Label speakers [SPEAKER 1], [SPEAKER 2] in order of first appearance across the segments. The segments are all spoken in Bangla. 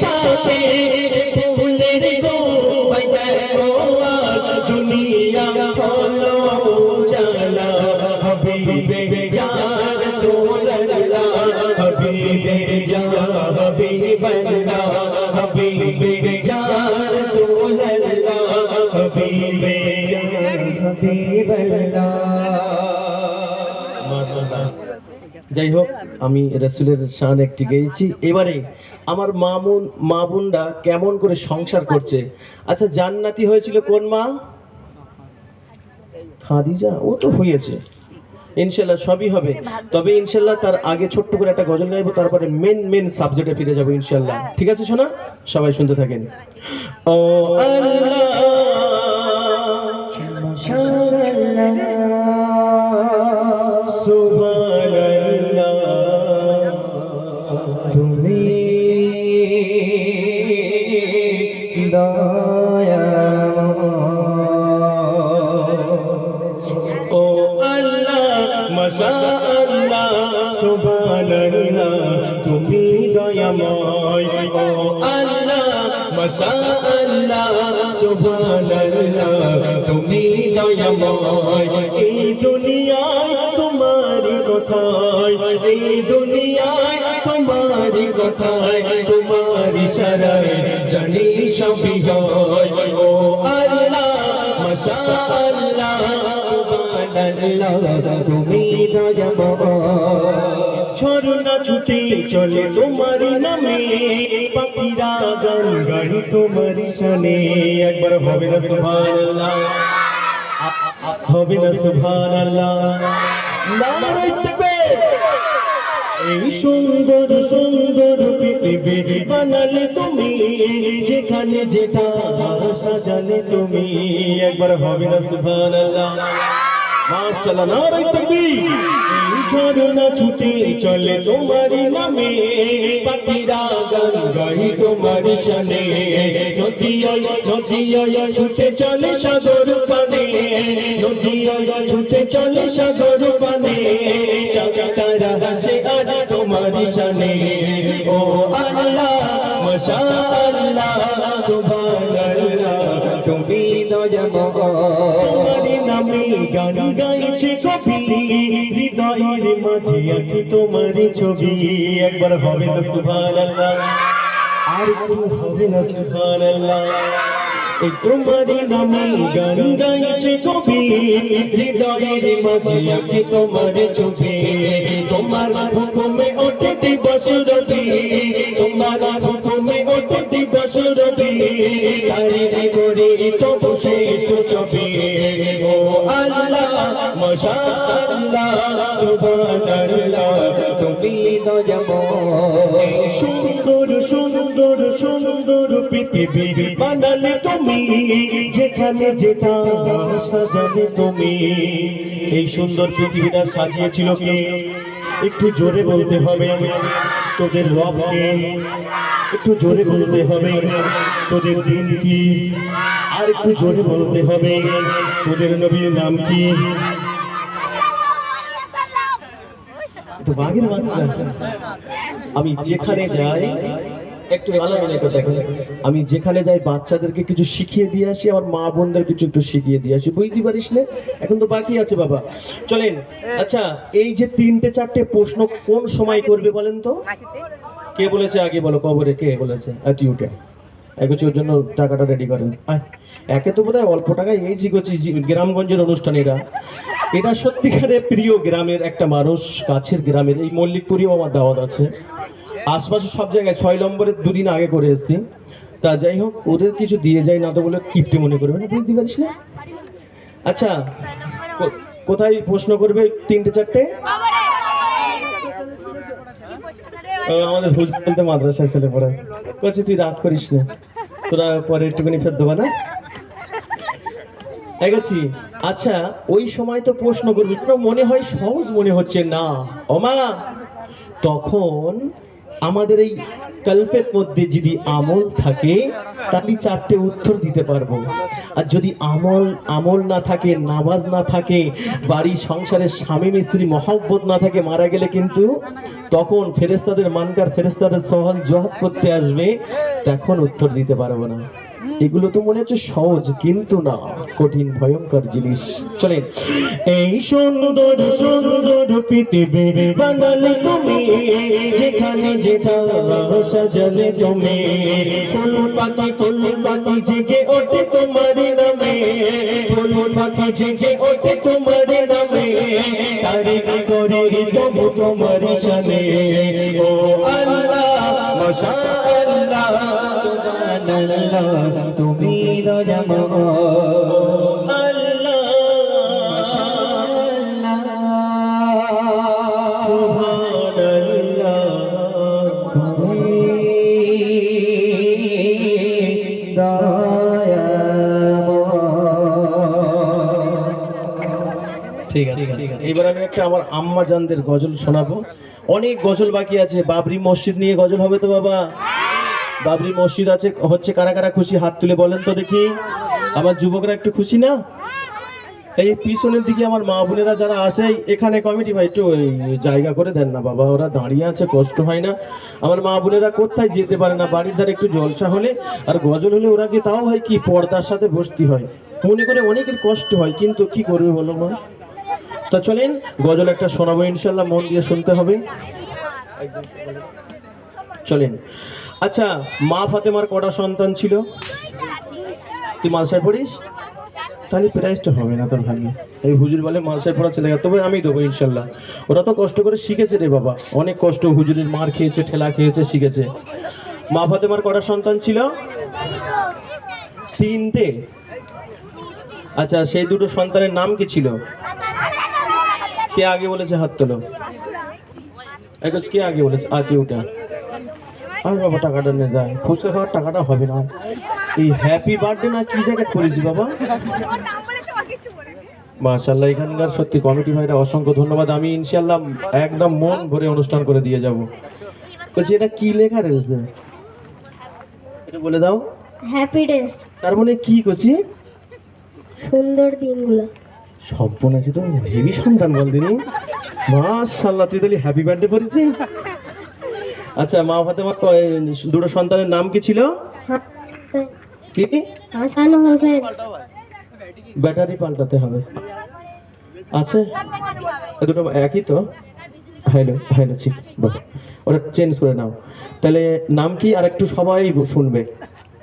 [SPEAKER 1] সাথে ফুলের শোভাই দেখো দুনিয়া হলো জালা হাবিবে ইয়া রাসূলুল্লাহ হাবিবে ইয়া হাবিবাল্লাহ হাবিবে ইয়া রাসূলুল্লাহ হাবিবে ইয়া হাবিবাল্লাহ। মাশাআল্লাহ। যাই হোক, আমি রাসূলের শান একটি গেয়েছি। এবারে আমার মা বোনরা কেমন করে সংসার করছে। আচ্ছা, জান্নাতি হয়েছিল কোন মা? খাদিজা। ও তো হয়েছে, ইনশাল্লাহ সবই হবে। তবে ইনশাল্লাহ তার আগে ছোট্ট করে একটা গজল গাইবো, তারপরে মেন সাবজেক্টে ফিরে যাবো ইনশাল্লাহ। ঠিক আছে শোনা, সবাই শুনতে থাকেন। ও আল্লাহ সুবহানাল্লাহ, তুমি দয়াময়। ও আল্লাহ মাশাআল্লাহ সুবহানাল্লাহ, তুমি দয়াময়। ও আল্লাহ মাশাআল্লাহ সুবহানাল্লাহ, তুমি দয়াময়। এই দুনিয়ায় তোমারই কথায়, এই দুনিয়ায় তোমারই কথায়, তোমার ইশারায় জানি সবই হয়। ও আল্লাহ মাশাআল্লাহ সুবহানাল্লাহ, তুমি দয়াময়। ঝর্ণা ছুটে চলে তোমার নামে, পাখিরা গান গাই তোমার শানে। একবার হবে না সুবহানাল্লাহ, হবে না সুবহানাল্লাহ। নারে তাকবীর। এই সুন্দর সুন্দর পৃথিবী বানালে তুমি, যেখানে যেটা সাজালে তুমি। একবার হবে না সুবহানাল্লাহ, মাশাআল্লাহ। নারে তাকবীর। এই ঝর্ণা ছুটে চলে তোমার নামে, পাখিরা গান গাই তোমার শানে। নদিয়া ছুটে চলে সাগর পানে, নদিয়া ছুটে চলে সাগর পানে। চাঁদরা হাসে আজ তোমার শানে। ও আল্লাহ মাশাআল্লাহ সুবহানাল্লাহ, তুমি দয়াময়। তোমার নামে গান গাইছে কবি, হৃদয়ের মাঝে আঁকি তোমার ছবি। একবার হবে না সুবহানাল্লাহ, আর একটু হবে না সুবহানাল্লাহ। এই তোমার নামে গান গাইছে কবি, হৃদয়ের মাঝে আঁকি তোমার ছবি। তোমার হুকুমে ওঠে দিবস রবি, তোমার হুকুমে ওঠে দিবস রবি। তারে করে তবু শ্রেষ্ঠ ছবি। ও আল্লাহ মাশাআল্লাহ সুবহানাল্লাহ, তুমি দয়াময়। সুন্দর সুন্দর সুন্দর পৃথিবী বানালে তুমি, যেখানে যেটা সাজালে তুমি। এই সুন্দর পৃথিবীটা সাজিয়েছিল কে? একটু জোরে বলতে হবে। তোদের রবকে। একটু জোরে বলতে হবে। তোদের দিন কি? আর একটু জোরে বলতে হবে। তোদের নবীর নাম কি? তো বাঘের বাচ্চা। আমি যেখানে যাই, একটু ভালো মিনিটটা দেখেন, আমি যেখানে যাই বাচ্চাদেরকে কিছু শিখিয়ে দিয়ে আসি, আমার মা বোনদের কিছু একটু শিখিয়ে দিয়ে আসি। বুঝতে পারিস না? এখন তো বাকি আছে বাবা, চলেন। আচ্ছা, এই যে 3-4টে প্রশ্ন কোন সময় করবে বলেন তো? কে বলেছে আগে বলো? কবরে কে বলেছে? তুই উঠে এগোচ্ছি, ওর জন্য টাকাটা রেডি করেন। একে তো বোধহয় অল্প টাকায় এই শিখছি গ্রামগঞ্জের অনুষ্ঠান। এটা সত্যিকারের প্রিয় গ্রামের একটা মানুষ, কাছের গ্রামের। এই মল্লিকপুরেও আমার দাওয়াত আছে, আশপাশে সব জায়গায়। 6 নম্বরে 2 দিন আগে করে এসেছি। তা যাই হোক, ওদের কিছু দিয়ে যাই না তো বলে কিপ্টে মনে করবে না, বুঝতে পারিস না? আচ্ছা, কোথায় প্রশ্ন করবে? 3-4টে। আমাদের ভুজ বলতে মাদ্রাসায় ছেলে পড়ে বলছে, তুই রাগ করিস না, তোরা পরে একটুখানি ফের দেবা না। এগোচ্ছি। আচ্ছা, ওই সময় তো প্রশ্ন করবি, মনে হয় সহজ মনে হচ্ছে না। ওমা, তখন আমাদের এই কল্পের মধ্যে যদি আমল থাকে তাহলে 4টে উত্তর দিতে পারবো। আর যদি আমল না থাকে, নামাজ না থাকে, বাড়ি সংসারের স্বামী স্ত্রী মহব্বত না থাকে, মারা গেলে কিন্তু তখন ফেরেশতাদের মানকার ফেরেশতাদের সওয়াল জবাব করতে আসবে, তখন উত্তর দিতে পারবো না। এগুলো তো মনে হচ্ছে সহজ, কিন্তু না, কঠিন ভয়ঙ্কর জিনিস। চলেন। এই সুন্দর সুন্দর পৃথিবী বানালে তুমি, যেখানে যেটা সাজালে তুমি, ফুল পাখি জেগে ওঠে তোমার নামে, ফুল পাখি জেগে ওঠে তোমার নামে, তারিফ করে তবু তোমার শানে। ও আল্লাহ মাশাআল্লাহ সুবহানাল্লাহ, তুমি রহমান আল্লাহ মাশাআল্লাহ সুবহানাল্লাহ, তুমি ঠিক আছে। এবার আমি একটা আমার আম্মা জানদের গজল শোনাবো। অনেক গজল বাকি আছে। বাবরি মসজিদ নিয়ে গজল হবে তো বাবা? বাবরি মসজিদ আছে হচ্ছে, কারা কারা খুশি হাত তুলে বলেন তো দেখি। আমার যুবকরা একটু খুশি না? এই পিছনের দিকে আমার মা বোনেরা যারা আসে, এখানে কমিটি ভাই একটু জায়গা করে দেন না বাবা, ওরা দাঁড়িয়ে আছে, কষ্ট হয় না? আমার মা বোনেরা কোথায় যেতে পারে না, বাড়ির ধারে একটু জলসা হলে আর গজল হলে ওরা কি তাও হয় কি পর্দার সাথে বসতে হয়, মনে করে অনেকের কষ্ট হয়, কিন্তু কি করবে বলো মা? তা চলেন গজল একটা শোনাবো ইনশাল্লাহ, মন দিয়ে শুনতে হবে। চলেন। আচ্ছা, মা ফাতেমার কটা সন্তান ছিল? তুই মাদ্রাসায় পড়িস? তাহলে প্রাইজটা হবে না তোর ভাগ্যে। এই হুজুর বলে মাদ্রাসায় পড়া ছেলে, তবে আমি দেবো ইনশাল্লাহ। ওরা তো কষ্ট করে শিখেছে রে বাবা, অনেক কষ্ট, হুজুরের মার খেয়েছে, ঠেলা খেয়েছে, শিখেছে। মা ফাতেমার কটা সন্তান ছিল? 3টে। আচ্ছা, সেই দুটো সন্তানের নাম কি ছিল? কে আগে বলেছে হাত তোলো? কে আগে বলেছে? আজ ওটা আর বাবা টাকাটা নিয়ে যায়, ফুচকা খাওয়ার টাকাটা হবে না। এই হ্যাপি বার্থডে না কি জ্যাকেট পরেছি বাবা? মাশাআল্লাহ, এখানকার সত্যি কমিটি ভাইরা অসংখ্য ধন্যবাদ। আমি ইনশাআল্লাহ একদম মন ভরে অনুষ্ঠান করে দিয়ে যাব। বলছি এটা কি লেখা রয়েছে এটা বলে দাও।
[SPEAKER 2] Happy days.
[SPEAKER 1] তার মানে কি করছি?
[SPEAKER 2] সুন্দর দিনগুলো।
[SPEAKER 1] সর্বনাশী তো হেভি সন্তান বল দিনি। মাশাআল্লাহ, তুই তাহলে হ্যাপি বার্থডে পড়েছি। আচ্ছা, মা ফাতেমার দুটো সন্তানের নাম কি ছিল? কি?
[SPEAKER 2] হাসান হোসেন।
[SPEAKER 1] ব্যাটারি পাল্টাতে হবে। আচ্ছা, দুটো একই তো? হ্যালো হ্যালো, ঠিক, ওটা চেঞ্জ করে নাও। তাহলে নাম কি আর একটু সবাই শুনবে?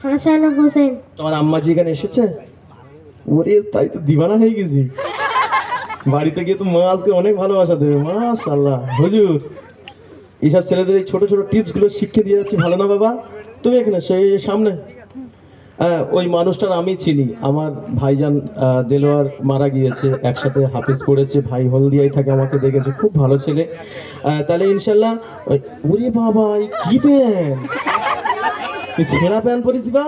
[SPEAKER 2] হাসান হোসেন।
[SPEAKER 1] তোমার আম্মাজি এখানে এসেছে? ওরে তাই তো দিবানা হয়ে গেছি। বাড়িতে গিয়ে তো মা আজকে অনেক ভালোবাসা দেবে। মাশাআল্লাহ হুজুর, এইসব ছেলেদের এই ছোট ছোট টিপস গুলো শিখিয়ে দিয়ে যাচ্ছি, ভালো না বাবা? তুমি এখানে সেই সামনে, হ্যাঁ, ওই মানুষটার আমি চিনি, আমার ভাইজান দেলোয়ার মারা গিয়েছে, একসাথে হাফিজ পড়েছে, ভাই হলদিয়ায় থাকে, আমাকে দেখেছে, খুব ভালো ছেলে। তাহলে ইনশাল্লাহ। ওরে বাবা, কি প্যান্ট, ছেঁড়া প্যান্ট পরেছি বা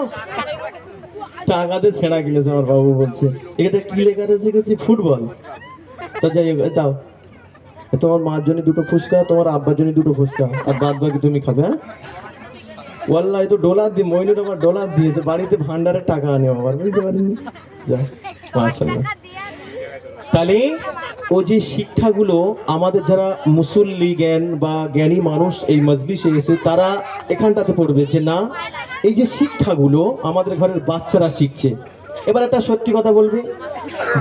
[SPEAKER 1] টাকাতে ছেঁড়া কিনেছে আমার বাবু বলছে। এটা কি লেখা রয়েছে? ফুটবল। তো যাই হোক, দাও তোমার মার জন্য দুটো ফুচকা, তোমার আব্বার জন্য দুটো ফুচকা, আর বাদ বাকি তুমি খাবে। হ্যাঁ, ওয়াল্লাহ তো ডলার দিয়ে মইনুর আমার ডলার দিয়েছে, বাড়িতে ভান্ডারের টাকা আনে আবার, বুঝতে পারিনি। মাশাআল্লাহ। তাহলে ও যে শিক্ষাগুলো আমাদের যারা মুসল্লি জ্ঞান বা জ্ঞানী মানুষ এই মজলিসে এসে তারা এখানটাতে পড়বে যে না, এই যে শিক্ষাগুলো আমাদের ঘরের বাচ্চারা শিখছে। এবার একটা সত্যি কথা বলবে,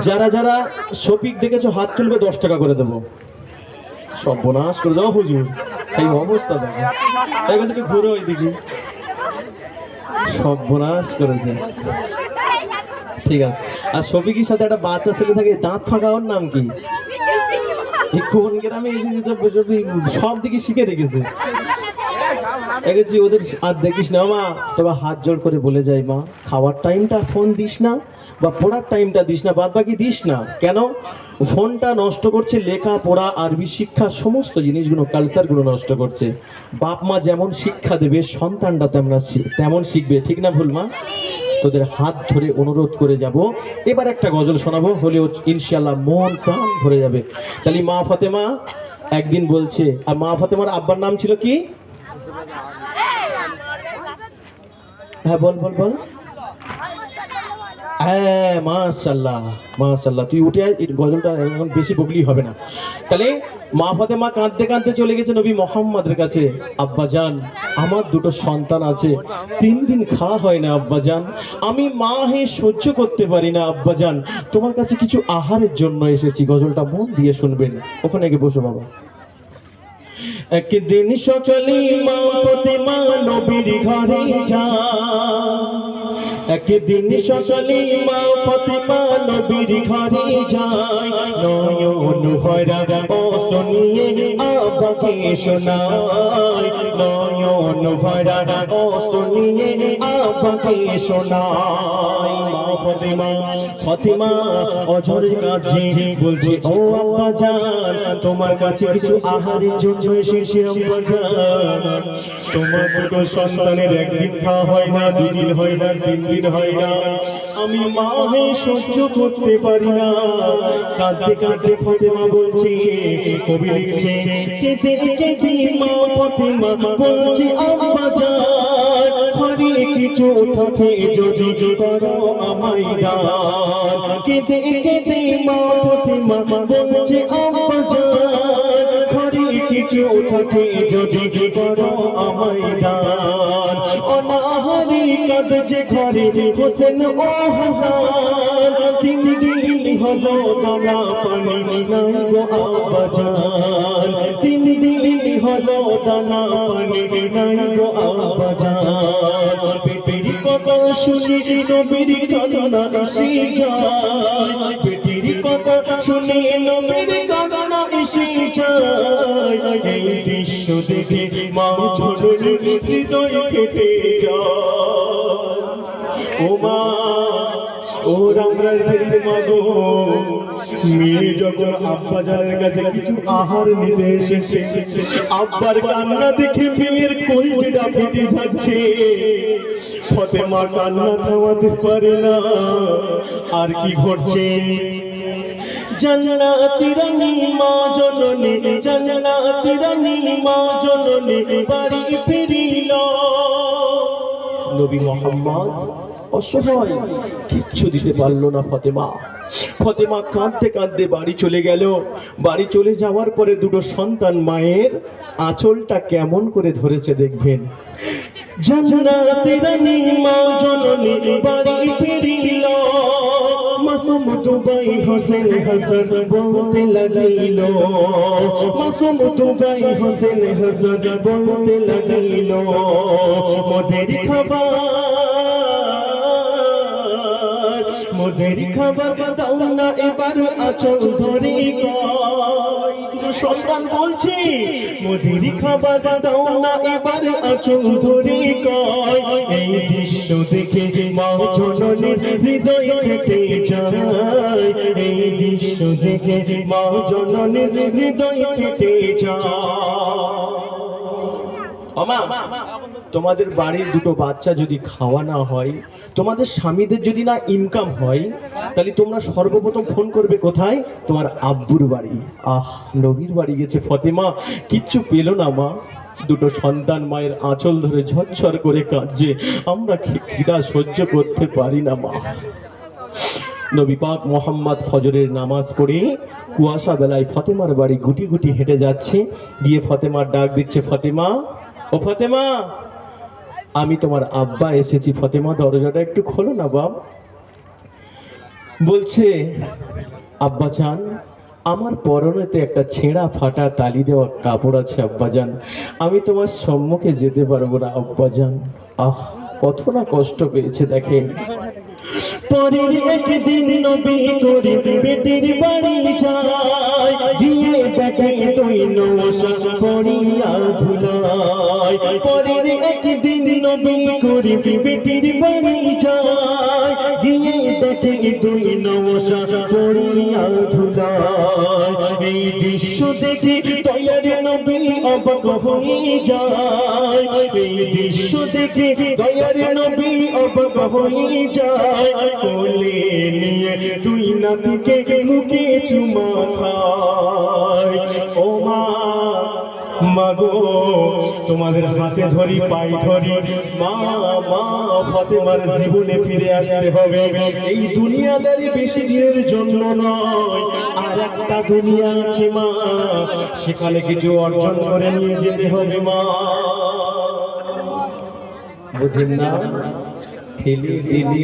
[SPEAKER 1] যারা যারা শফিক দেখেছো হাত তুলবে, 10 টাকা করে দেবো। সর্বনাশ করে যাও হুজুর, এই অবস্থা দেখো, তাই বলছে একটু ঘুরে ওই দিকে, সর্বনাশ করেছে। ঠিক আছে। আর শফিকের সাথে একটা বাচ্চা ছেলে থাকে, দাঁত ফাঁকা, ওর নাম কি? কোন গ্রামে সব দিকে শিখে রেখেছে। দেখেছি ওদের আর দেখিস না মা, তবে হাত জোড় করে বলে যায়, মা খাওয়ার টাইমটা ফোন দিস না, বা পড়ার টাইমটা দিস না, বাদ বাকি দিস না। কেন? ফোনটা নষ্ট করছে লেখা পড়া, আরবি শিক্ষা, সমস্ত জিনিসগুলো, কালচারগুলো নষ্ট করছে। বাপ মা যেমন শিক্ষা দেবে, সন্তানটা তেমন শিখবে, ঠিক না ভুল মা? তোদের হাত ধরে অনুরোধ করে যাব, এবার একটা গজল শোনাবো, হলেও ইনশাআল্লাহ মন প্রাণ ভরে যাবে। তাহলে মা ফাতেমা একদিন বলছে, আর মা ফাতেমার আব্বার নাম ছিল কি? হ্যাঁ বল বল বল। হ্যাঁ মাশাআল্লাহ মাশাআল্লাহ, তুই উঠে আয়, এই গজলটা এখন বেশি বকলি হবে না। তাহলে মা ফাতেমা কাঁদতে কাঁদতে চলে গেছে নবী মোহাম্মদের কাছে। আব্বাজান, আমার দুটো সন্তান আছে, 3 দিন খাওয়া হয় না আব্বাজান, আমি মা হয়ে সহ্য করতে পারি না আব্বাজান, তোমার কাছে কিছু আহারের জন্য এসেছি। গজলটা মন দিয়ে শুনবেন। ওখানে গিয়ে বসো বাবা। একদিন সকালে মা ফাতেমা নবীর ঘরে যায়, একদিন সকালে মা ফাতেমা নবীর ঘরে যায়, নয়ন ভরা অশ্রু নিয়ে আব্বাকে শোনায়, নয়ন ভরা অশ্রু নিয়ে আব্বাকে শোনায়। মা ফাতেমা ফাতেমা অঝরে কাঁদছে, বলছে ও আব্বাজান, তোমার কাছে কিছু আহারের জন্য এসেছি আব্বাজান, তোমার দুটো সন্তানের একদিন খাওয়া হয় না, 2 দিন হয় না, 3 দিন হয় না, আমি মা হয়ে সহ্য করতে পারি না। কাঁদতে কাঁদতে ফাতেমা বলছে, কবি লিখছে, কেঁদে কেঁদে মা ফাতেমা বলছে আব্বাজান, ঘরে কিছু থাকে যদি করো আমায় দান। কেঁদে কেঁদে মা ফাতেমা বলছে আব্বাজান, ঘরে কিছু থাকে যদি করো আমায় দান। অনাহারে কাঁদছে ঘরে হোসেন ও হাসান, 3 দিন হলো দানা পানি নাই গো আব্বাজান, 3 দিন হলো দানা পানি নাই গো আব্বাজান। পেটের কথা শুনে নবীর কান্না এসে যায়, পেটের কথা শুনে নবীর কান্না এসে যায়। এই দৃশ্য দেখে মা জননীর হৃদয় কেঁপে যায়। ও মা, ও রামরার ক্ষেত্রে মাগো, মেয়ে যখন আব্বাজানের কাছে কিছু আহার নিতে এসেছে, আব্বার কান্না দেখে মেয়ের কলিজাটা ফেটে যাচ্ছে। ফাতেমা কান্না থামাতে পারে না। আর কি ঘটছে? জান্নাতি রানী মা জননী, জান্নাতি রানী মা জননী বাড়ি ফিরিল। নবী মোহাম্মদ অসহায়, কিচ্ছু দিতে পারলো না ফাতেমা। ফাতেমা কাঁদতে কাঁদতে বাড়ি চলে গেল। বাড়ি চলে যাওয়ার পরে দুটো সন্তান মায়ের আঁচলটা কেমন করে ধরেছে দেখবেন। জান্নাতি রানী মা জননী বাড়ি ফিরিল, মাসুম দুবাই হোসেন হাসান বলতে লাগিল, মাসুম দুবাই হোসেন হাসান বলতে লাগিল, মোদের খাবার, মোদের খাবার দাও না এবার আঁচল ধরে কয়। সন্তান বলছে, মোদের খাবার দাও না এবার আঁচল ধরে কয়। এই দৃশ্য দেখে মা জননীর হৃদয় ফেটে যায়, এই দৃশ্য দেখে মা জননীর হৃদয় ফেটে যায়। ওমা, তোমাদের বাড়ির দুটো বাচ্চা যদি খাওয়া না হয়, তোমাদের স্বামীদের যদি না ইনকাম হয়, তাহলে তোমরা সর্বপ্রথম ফোন করবে কোথায়? তোমার আব্বুর বাড়ি। আহ, নবীর বাড়ি গেছে ফাতেমা, কিচ্ছু পেল না মা। দুটো সন্তান মায়ের আঁচল ধরে ঝরঝর করে কাঁদছে, আমরা খিদা সহ্য করতে পারি না মা। নবী পাক মোহাম্মদ ফজরের নামাজ পড়ে কুয়াশা বেলায় ফাতেমার বাড়ি গুটি গুটি হেঁটে যাচ্ছে। গিয়ে ফাতেমার ডাক দিচ্ছে, ফাতেমা, ও ফাতেমা, আমি তোমার আব্বা এসেছি। ফাতেমা, দরজাটা একটু খোলো না বাপ। বলছে, আব্বাজান, আমার পরনেতে একটা ছেঁড়া ফাটা তালি দেওয়া কাপড় আছে আব্বাজান, আমি তোমার সম্মুখে যেতে পারবো না আব্বাজান। আহ, কত না কষ্ট পেয়েছে দেখেন। পরের একদিন নবী করে বেটির বাড়ি যায়, গিয়ে দেখে তুই নওশা পড়িয়া ধুলায়। পরের একদিন নবী করে বেটির বাড়ি যায়, গিয়ে দেখে তুই নওশা পড়িয়া ধুলায়। এই দৃশ্য দেখে দয়ার নবী অবাক হয়ে যায়, এই দৃশ্য দেখে দয়ার নবী অবাক হয়ে যায়। কোলে নিয়ে তুই নাতিকে মুখে চুমা খায়। ও মা, মাগো তোমাদের হাতে ধরি পাই ধরি মা মা ফাতেমার জীবনে ফিরে আসতে হবে। এই দুনিয়াদারি বেশি দিনের জন্য নয়, আর একটা দুনিয়া আছে মা, সেখানে কিছু অর্জন করে নিয়ে যেতে হবে মা। বুঝেন না? ঠেলে ঠেলে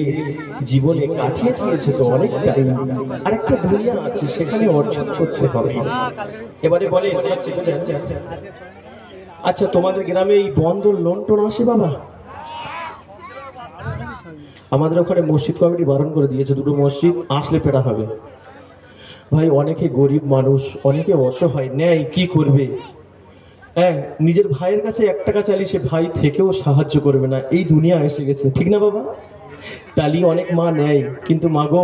[SPEAKER 1] জীবনে কাটিয়ে দিয়েছে তো অনেক টাইম, আর একটা দুনিয়া আছে সেখানে অর্জন করতে হবে। এবারে বলে আচ্ছা তোমাদের গ্রামে এই বন্দর লন্ঠন আসে বাবা? আমাদের ওখানে মসজিদ কমিটি বারণ করে দিয়েছে, দুটো মসজিদ আসলে পেটা হবে। ভাই অনেকে গরিব মানুষ, অনেকে অসহায়, নেয় কি করবে? হ্যাঁ, নিজের ভাইয়ের কাছে 1 টাকা চাইলে সে ভাই থেকেও সাহায্য করবে না। এই দুনিয়া এসে গেছে, ঠিক না বাবা? তালি অনেক মা নেয়, কিন্তু মাগো